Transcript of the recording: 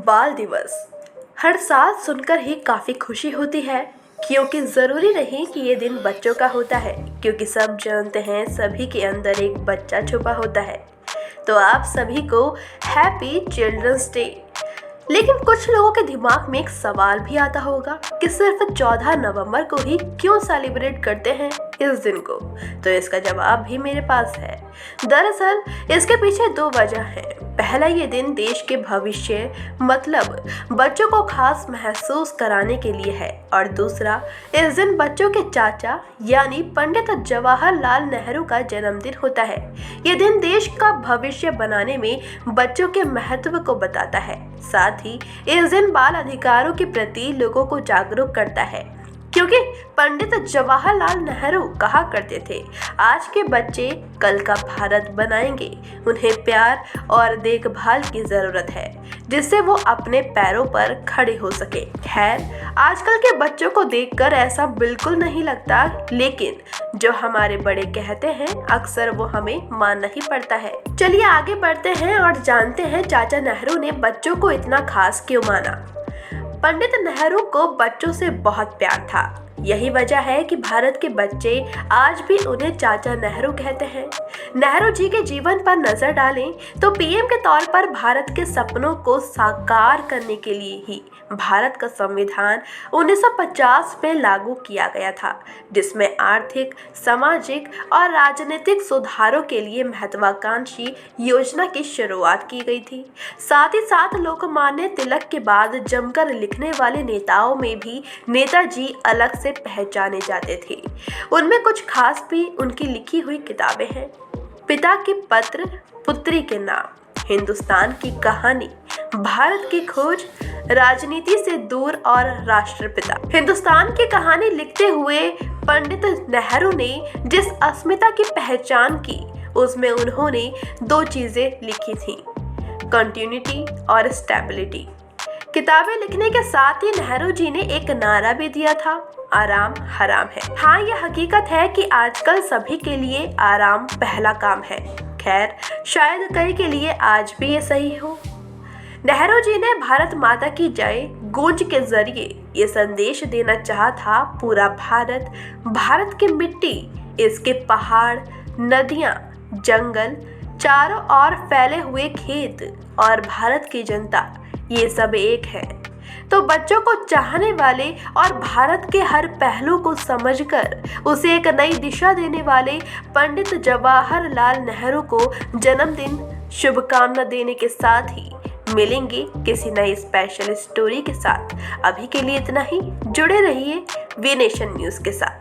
बाल दिवस हर साल सुनकर ही काफ़ी खुशी होती है, क्योंकि ज़रूरी नहीं कि ये दिन बच्चों का होता है, क्योंकि सब जानते हैं सभी के अंदर एक बच्चा छुपा होता है। तो आप सभी को हैप्पी चिल्ड्रंस डे। लेकिन कुछ लोगों के दिमाग में एक सवाल भी आता होगा कि सिर्फ 14 नवंबर को ही क्यों सेलिब्रेट करते हैं इस दिन को। तो इसका जवाब भी मेरे पास है। दरअसल इसके पीछे दो वजह हैं। पहला, ये दिन देश के भविष्य मतलब बच्चों को खास महसूस कराने के लिए है, और दूसरा, इस दिन बच्चों के चाचा यानी पंडित जवाहरलाल नेहरू का जन्मदिन होता है। ये दिन देश का भविष्य बनाने में बच्चों के महत्व को बताता है। साथ ही इस दिन बाल अधिकारों के प्रति लोगों को जागरूक करता है, क्योंकि पंडित जवाहरलाल नेहरू कहा करते थे, आज के बच्चे कल का भारत बनाएंगे। उन्हें प्यार और देखभाल की जरूरत है, जिससे वो अपने पैरों पर खड़े हो सके। खैर, आजकल के बच्चों को देखकर ऐसा बिल्कुल नहीं लगता, लेकिन जो हमारे बड़े कहते हैं अक्सर वो हमें मानना ही पड़ता है। चलिए आगे बढ़ते हैं और जानते हैं चाचा नेहरू ने बच्चों को इतना खास क्यों माना। पंडित नेहरू को बच्चों से बहुत प्यार था। यही वजह है कि भारत के बच्चे आज भी उन्हें चाचा नेहरू कहते हैं। नेहरू जी के जीवन पर नजर डालें तो पीएम के तौर पर भारत के सपनों को साकार करने के लिए ही भारत का संविधान 1950 में लागू किया गया था, जिसमें आर्थिक, सामाजिक और राजनीतिक सुधारों के लिए महत्वाकांक्षी योजना की शुरुआत की गई थी। साथ ही साथ लोकमान्य तिलक के बाद जमकर लिखने वाले नेताओं में भी नेताजी अलग से पहचाने जाते थे। उनमें कुछ खास भी उनकी लिखी हुई किताबें हैं। पिता के पत्र, पुत्री के नाम, हिंदुस्तान की कहानी, भारत की खोज, राजनीति से दूर और राष्ट्रपिता। हिंदुस्तान की कहानी लिखते हुए पंडित नेहरू ने जिस अस्मिता की पहचान की, उसमें उन्होंने दो चीजें लिखी थी, कंटिन्यूटी और स्टेबिलिटी। किताबें लिखने के साथ ही नेहरू जी ने एक नारा भी दिया था, आराम हराम है। हाँ, यह हकीकत है कि आजकल सभी के लिए आराम पहला काम है। खैर, शायद कई के लिए आज भी ये सही हो। नेहरू जी ने भारत माता की जय गूंज के जरिए ये संदेश देना चाहा था, पूरा भारत, भारत की मिट्टी, इसके पहाड़, नदियां, जंगल, चारों ओर फैले हुए खेत और भारत की जनता, ये सब एक है। तो बच्चों को चाहने वाले और भारत के हर पहलू को समझकर उसे एक नई दिशा देने वाले पंडित जवाहरलाल नेहरू को जन्मदिन शुभकामना देने के साथ ही मिलेंगे किसी नई स्पेशल स्टोरी के साथ। अभी के लिए इतना ही। जुड़े रहिए वी नेशन न्यूज़ के साथ।